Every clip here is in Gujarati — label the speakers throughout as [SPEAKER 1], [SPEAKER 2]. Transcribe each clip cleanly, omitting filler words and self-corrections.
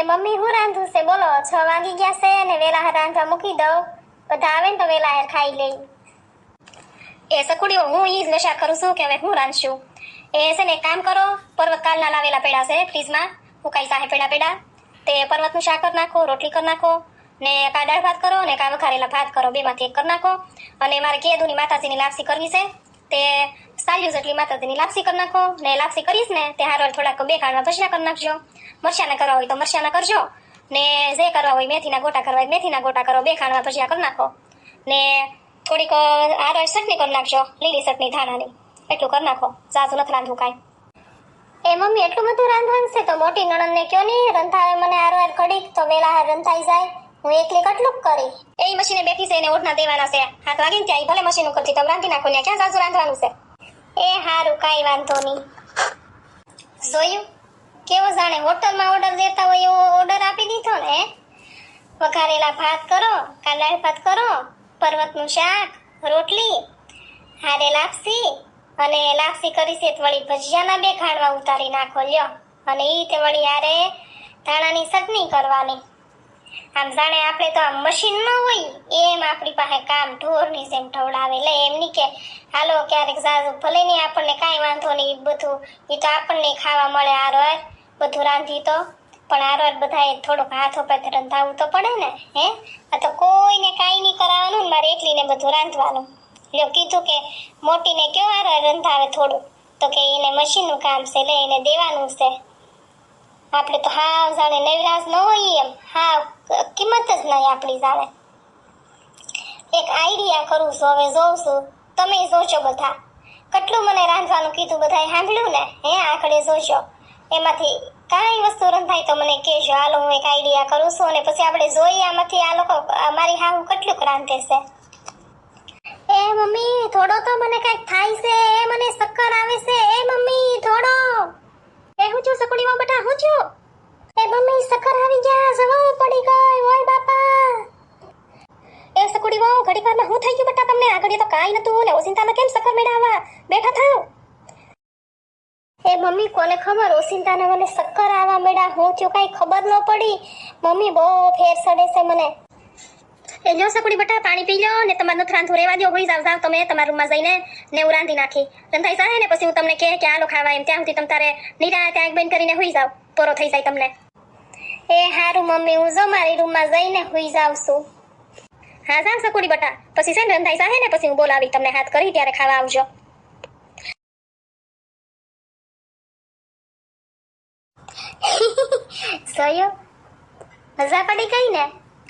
[SPEAKER 1] મમ્મી હું રાંધું છે બોલો? 6 વાગી ગયા છે ને વેલા રાંધવા મૂકી દઉં, બધા આવે ને તો વેલા ખાઈ લઈ. એ સકુડીઓ હું ઈ જ નશા કરું છું કે હવે હું રાંધશું. એ છે ને કામ કરો, પર્વત કાલના લાવેલા પેડા છે ફ્રીજમાં, હુકાઈ સાહે પેડા તે પર્વતનું શાક કરી નાખો, રોટલી કરી નાખો ને કા દાળ ભાત કરો ને કા વઘારેલા ભાત કરો, બેમાંથી એક કરી નાખો. અને મારે કેદુની માતાજીની લાપસી કરવી છે તે સાલ્યું જેટલી માતાજીની લાપસી કરી નાખો ને લાપસી કરીશ ને તે હારો થોડાક બે કાળમાં ભજીયા કરી નાખજો. મરચાના કરવા હોય તો મરચાના કરજો ને જે કરવા હોય મેથીના ગોટા કરવા હોય મેથીના ગોટા કરો, બે ખાંડમાં ભજીયા કરી નાખો ને થોડીક હારો ચટણી કરી નાખજો, લીલી ચટણી ધાણાની, એટલું કરી નાખો. જાજુ નથી રાંધવું કાંઈ. એ મમ્મી એટલું બધું રાંધવાનું છે તો મોટી નણંદને કયો નહીં રંધાવે મને હારો ઘડીક તો વેલા રંધાઈ જાય, હું એકલી કેટલું કરી. એ મશીને બેઠી છે એને ઓઢના દેવાના છે, 7 વાગે ને ત્યાં ભલે મશીન કરતી તમે રાંધી નાખો ને ક્યાં જાજુ રાંધવાનું છે. એ હારું કાંઈ વાંધો નહીં. જોયું કેવો જાણે હોટલમાં ઓર્ડર દેતા હોય એવો ઓર્ડર આપી દીધો ને. વઘારેલા ભાત કરો, કા દાળ ભાત કરો, પર્વતનું શાક, રોટલી, હારે લાપસી અને લાપસી કરી છે વળી ભજીયાના બે ખાંડવા ઉતારી નાખો લ્યો. અને ઈ તે વળી હારે ધાણાની ચટણી કરવાની. આમ જાણે આપણે તો આમ મશીન ન હોય એમ આપણી પાસે કામ ઢોરની જેમ ઢવડાવે. લે એમ નહીં કે હાલો ક્યારેક જાજુ ભલે નહીં આપણને કાંઈ વાંધો નહીં, બધું એ તો આપણને ખાવા મળે હારો બધું રાંધી તો, પણ હારો બધાએ થોડોક હાથ ઉપર રંધાવવું તો પડે ને. હે આ તો કોઈને કાંઈ નહીં કરાવવાનું ને મારે એકલીને બધું રાંધવાનું. લ્યો કીધું કે મોટીને કયો હારો રંધાવે થોડું, તો કે એને મશીનનું કામ છે લે એને દેવાનું છે. આપણે તો હાવ જાણે નવરાશ ન હોય એમ, હાવ કિંમત જ નહીં આપણી જાણે. એક આઈડિયા કરું છું હવે, જોઉં છું તમે જોશો બધા. કેટલું મને રાંધવાનું કીધું બધાએ સાંભળ્યું ને, હે આખડે જોશો. એમાંથી કાંઈ વસ્તુ રંધાય તો મને કહેજો. હાલો હું એક આઈડિયા કરું છું અને પછી આપણે જોઈએ આમાંથી આ લોકો મારી હાવ કેટલુંક રાંધે છે. એ મમ્મી થોડો તો મને કંઈક થાય છે, એ મને ચક્કર આવે છે. એ મમ્મી થોડો. એ હું છું સકુડીમાં બટા, હું છું. એ મમ્મી ચક્કર આવી ગયા, જવાબ પડી ગઈ. ઓય બાપા. એ સકુડી વાવ ઘડી વારમાં હું થઈ ગયું બટા તમને? આગળ તો કાંઈ નતું ને ઓસિંતામાં કેમ ચક્કર મેળાવા? બેઠા થાવ. એ મમ્મી કોને ખબર ઓસિંતાને મને ચક્કર આવવા મેળા, હું થયું કાંઈ ખબર ન પડી. મમ્મી બહુ ફેર સડે છે મને. એ લ્યો સકુડી બટા પાણી પી લો ને તમારે નથી રાંધવું રહેવા દો, હોઈ જાવ તમે તમારા રૂમમાં જઈને ને હું રાંધી નાખી. રંધાઈ જાય ને પછી હું તમને કહે કે હાલો ખાવા એમ, ત્યાં સુધી તમે તારે નીરા ત્યાં બંધ કરીને હોઈ જાવ, પોરો થઈ જાય તમને. એ હારું મમ્મી હું જો મારી રૂમમાં જઈને હોઈ જાવ છું. હા જાવ સકુડી બટા, પછી છે ને રંધાઈ જાય ને પછી હું બોલાવી તમને હાથ કરી ત્યારે ખાવા આવજો. જોયું મજા પડી ગઈ ને.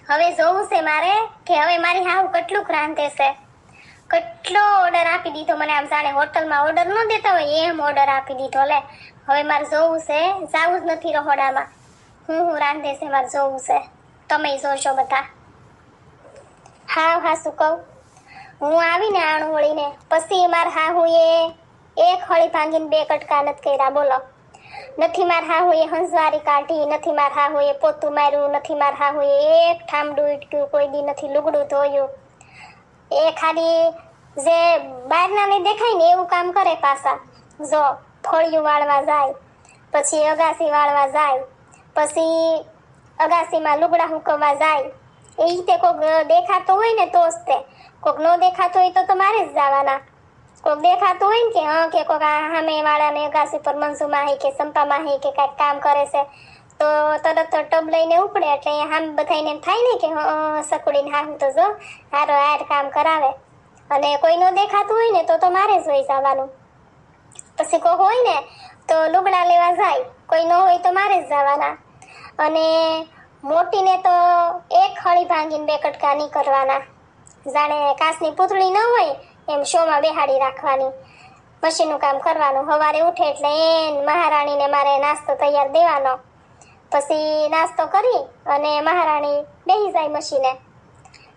[SPEAKER 1] હવે જોવું છે મારે કે હવે મારી હાવ કેટલુંક રાંધે છે. કેટલો ઓર્ડર આપી દીધો મને, આમ જાણે હોટલમાં ઓર્ડર ન દેતા હોય એમ ઓર્ડર આપી દીધો. લે હવે મારે જોવું છે, જાવું જ નથી રહોડામાં. હું રાંધે છે મારે જોવું છે, તમે જોશો બધા. હા શું કહું, હું આવીને આણું વળીને પછી માર હાહુએ એક હળી ભાંગીને 2 કટકા નથી કર્યા બોલો. નથી માર હાહુએ હંસવારી કાઢી, નથી માર હાહુએ પોતું માર્યું, નથી માર હાહુએ એક ઠામડું ઉટક્યું, કોઈ દી નથી લુગડું ધોયું. એ ખાલી જે બહારના ને દેખાય ને એવું કામ કરે પાછા. જો ફળિયું વાળવા જાય, પછી અગાસી વાળવા જાય, પછી અગાસીમાં લુગડા હુકવવા જાય. એ રીતે કોક દેખાતો હોય ને તો જ તે, કોક ન દેખાતો હોય તો મારે જ જવાના. કોક દેખાતું હોય ને કે હા કે કોક સામે વાળાને અગાસી પર મંજુમાં હે કે સંપામાં હે કે કાંઈક કામ કરે છે તો તરત ટબ લઈને ઉપડે એટલે આમ બધાને એમ થાય ને કે સકુડીને હાહું તો જો હારો હાર કામ કરાવે. અને કોઈ ન દેખાતું હોય ને તો મારે જ હોય જવાનું. પછી કોક હોય ને તો લુગડા લેવા જાય, કોઈ ન હોય તો મારે જ જવાના. અને મોટીને તો એક હળી ભાંગીને 2 કટકા નહીં કરવાના, જાણે કાચની પૂતળી ન હોય એમ શોમાં બેહાડી રાખવાની. મશીનનું કામ કરવાનું. સવારે ઉઠે એટલે એને મહારાણીને મારે નાસ્તો તૈયાર દેવાનો. પછી નાસ્તો કરી અને મહારાણી બેસી જાય મશીને.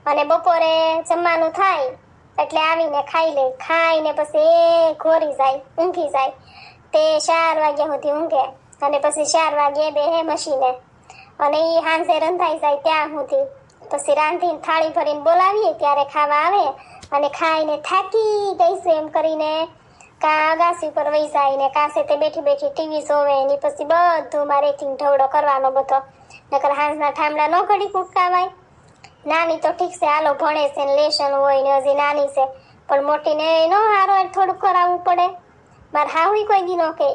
[SPEAKER 1] અને બપોરે જમવાનું થાય એટલે આવીને ખાઈ લે. ખાઈને પછી ઘોરી જાય, ઊંઘી જાય. તે 4 વાગ્યા સુધી ઊંઘે અને પછી 4 વાગ્યે બેહે મશીને. અને એ સાંજે રંધાઈ જાય ત્યાં સુધી. પછી રાંધીને થાળી ભરીને બોલાવીએ ત્યારે ખાવા આવે અને ખાઈને થાકી ગઈશું એમ કરીને કા અગાસી પર વહી જાય ને કાસે તે બેઠી બેઠી ટીવી જોવે ને પછી બધું મારે એકિંગ ઢવડો કરવાનો બધો. નકર હાંજના ઠામડા ન ઘડી કુટકાવાય. નાની તો ઠીક છે, હાલો ભણે છે ને લેશન હોય ને હજી નાની છે, પણ મોટીને નો હારો થોડુંક કરાવવું પડે. મારે હાહુય કોઈ દી નો કે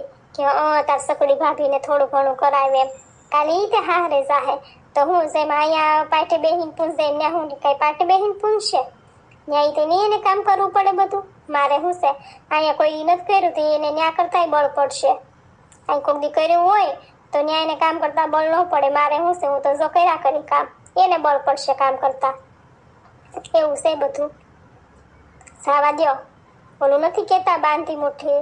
[SPEAKER 1] તાર સકડી ભાભીને થોડું ઘણું કરાવે એમ. કાલે ઈ તે હારે જાહે તો હું જેમ અહીંયા પાટે બેહીન પૂછે ને હું કઈ પાટે બેહીન પૂછશે ન્યાય તે એને કામ કરવું પડે બધું. મારે શું છે અહીંયા કોઈ નથી કર્યું તો એને ન્યા કરતાય બળ પડશે. અહીં કોઈક દી કર્યું હોય તો ન્યા એને કામ કરતા બળ ન પડે. મારે શું છે હું તો જો કર્યા કરી કામ, એને બળ પડશે કામ કરતા. એવું છે બધું. સાવા દ્યો. ઓલું નથી કેતા બાંધી મુઠ્ઠી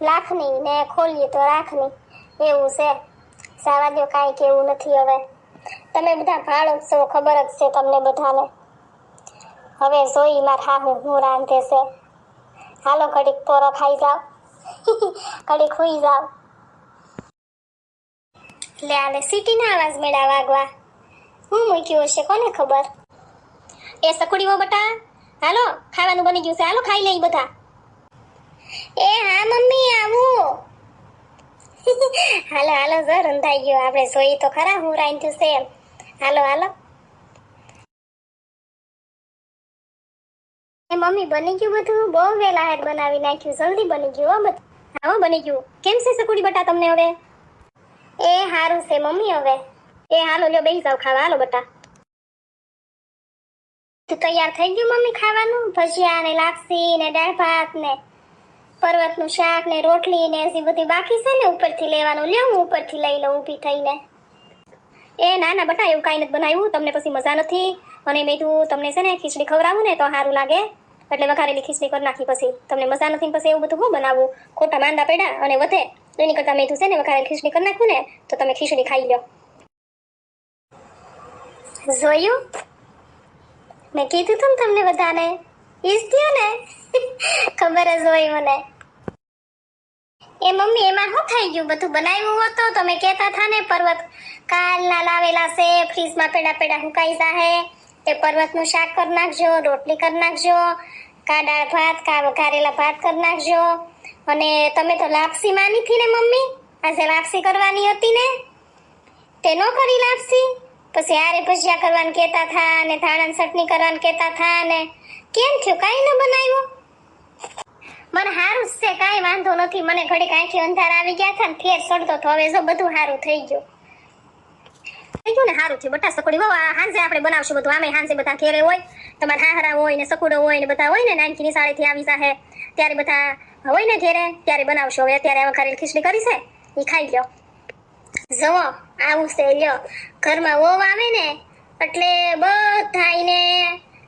[SPEAKER 1] લાખની ને ખોલીએ તો રાખની, એવું છે. સાવા દ્યો, કાંઈ કેવું નથી. હવે તમે બધા ભાળો છો, ખબર જ છે તમને બધાને. હવે જોઈ માર હાહુ હું રાંધે છે. હાલો ઘડીક પોરો ખાઈ જાવ, ઘડીક હુઈ જાવ. લે આને સીટીના અવાજ મેળા વાગવા. હું મૂક્યું હશે કોને ખબર. એ સકુડીઓ બટા, હાલો ખાવાનું બની ગયું છે, હાલો ખાઈ લઈ બધા. એ હા મમ્મી આવું. હાલો હાલો જો રંધાઈ ગયો, આપણે જોઈ તો ખરા હું રાંધ્યું છે એમ. હાલો હાલો. એ મમ્મી બની ગયું બધું? બહુ વેલા હેડ બનાવી નાખ્યું, જલ્દી બની ગયું હો બધું. હા બની ગયું. કેમ છે સકુડી બટા તમને હવે? એ હારું છે મમ્મી હવે. એ હાલો લ્યો બેસી જાવ ખાવા, હાલો બટા. તું તૈયાર થઈ ગયું મમ્મી ખાવાનું? ભજીયા ને લાપસી ને દાળ ભાત ને પર્વતનું શાક ને રોટલી ને હજી બધી બાકી છે ને ઉપરથી લેવાનું. લ્યો હું ઉપરથી લઈ લઉં ઊભી થઈને. એ ના ના બટા એવું કાંઈ નથી બનાવ્યું, તમને પછી મજા નથી. અને મેં તું તમને છે ને ખીચડી ખવડાવું ને તો સારું લાગે એટલે વઘારેલી ખીચડી કરી નાખી. પછી તમને મજા નથી પછી એવું બધું હું બનાવું, ખોટા માંદા પડ્યા અને વધે એની કરતા મેં તું છે ને વઘારેલી ખીચડી કરી નાખું ને તો તમે ખીચડી ખાઈ લો. જોયું મેં કીધું તું તમને બધાને, ઈજ થયું ને. ખબર જ હોય મને. એ મમ્મી એમાં શું થઈ ગયું? બધું બનાવ્યું હોત તો તમે કહેતા થા ને પર્વત કાલના લાવેલા છે ફ્રીજમાં પેડા પેડા હુકાઈ જાહે, એ પર્વતનું શાક કરી નાખજો, રોટલી કરી નાખજો, કા દાળ ભાત કા વઘારેલા ભાત કરી નાખજો. અને તમે તો લાપસી માની હતી ને મમ્મી, આજે લાપસી કરવાની હતી ને તે નો કરી લાપસી. પછી આરે ભજીયા કરવાનું કહેતા થા ને ધાણાની ચટણી કરવાનું કહેતા થા ને કેમ થયું? કાંઈ ન બનાવ્યું? મને સારું જ છે, કાંઈ વાંધો નથી. મને ઘડીક આંખી અંધાર આવી ગયા હતા ને ફેર ચડતો તો હવે જો બધું સારું થઈ ગયું. થઈ ગયું ને સારું થયું બટા. સકુડી બહુ હાંજે આપણે બનાવશું બધું. આમે હાંજે બધા ઘેરે હોય, તમારા હાહરા હોય ને સકુડો હોય ને બધા હોય ને નાનકી નિશાળેથી આવી જાહે ત્યારે બધા હોય ને ઘેરે ત્યારે બનાવશો. હવે અત્યારે વઘારેલી ખીચડી કરી છે એ ખાઈ લો. જવો આવું છે લ્યો. ઘરમાં વહુ આવે ને એટલે બધાને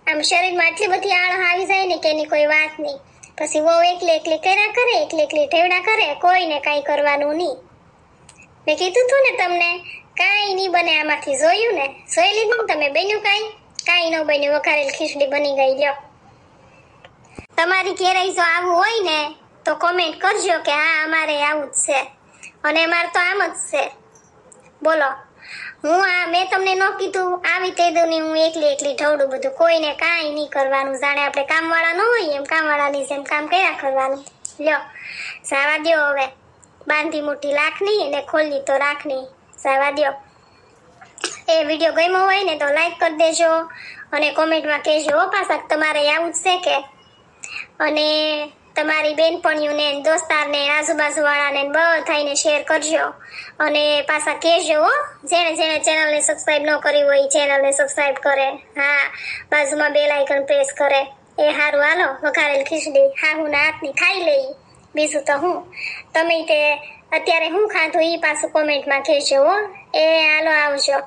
[SPEAKER 1] આમ શરીરમાં એટલી બધી આળહ આવી જાય ને કે એની કોઈ વાત નહીં. પછી વહુ એકલી એકલી કર્યા કરે, એકલી એકલી ઢેવડા કરે, કોઈને કાંઈ કરવાનું નહીં. મેં કીધું તું ને તમને કાંઈ નહીં બને આમાંથી. જોયું ને, જોઈ લીધું ને તમે? બન્યું કાંઈ? કાંઈ ન બન્યું. વઘારેલી ખીચડી બની ગઈ લ્યો. તમારી ઘેરે જો આવું હોય ને તો કોમેન્ટ કરજો કે હા અમારે આવું જ છે. અને અમારે તો આમ જ છે. બોલો હું મેં તમને ન કીધું આવી તેદુની હું એકલી એકલી ઢવડું બધું, કોઈને કાંઈ નહીં કરવાનું. જાણે આપણે કામવાળા ન હોય એમ કામવાળાની જેમ કામ કર્યા કરવાનું. લ્યો સાવા દ્યો. હવે બાંધી મુઠ્ઠી લાખની ને ખોલી તો રાખની. સાવા દ્યો. એ વિડીયો ગમ્યો હોય ને તો લાઈક કરી દેજો અને કોમેન્ટમાં કહેજો પાછા તમારે આવું જ છે કે. અને તમારી બેનપણીઓને દોસ્તારને આજુબાજુવાળાને બધાને શેર કરજો અને પાછા કહેજો હો જેણે જેણે ચેનલને સબસ્ક્રાઇબ ન કરી હોય ચેનલને સબસ્ક્રાઇબ કરે. હા બાજુમાં બેલ આઇકન પ્રેસ કરે. એ હારું હાલો વઘારેલી ખીચડી હાહુના હાથની ખાઈ લઈ. બીજું તો હું તમે તે અત્યારે હું ખાધું એ પાછું કોમેન્ટમાં કહેજો હો. એ હાલો આવજો.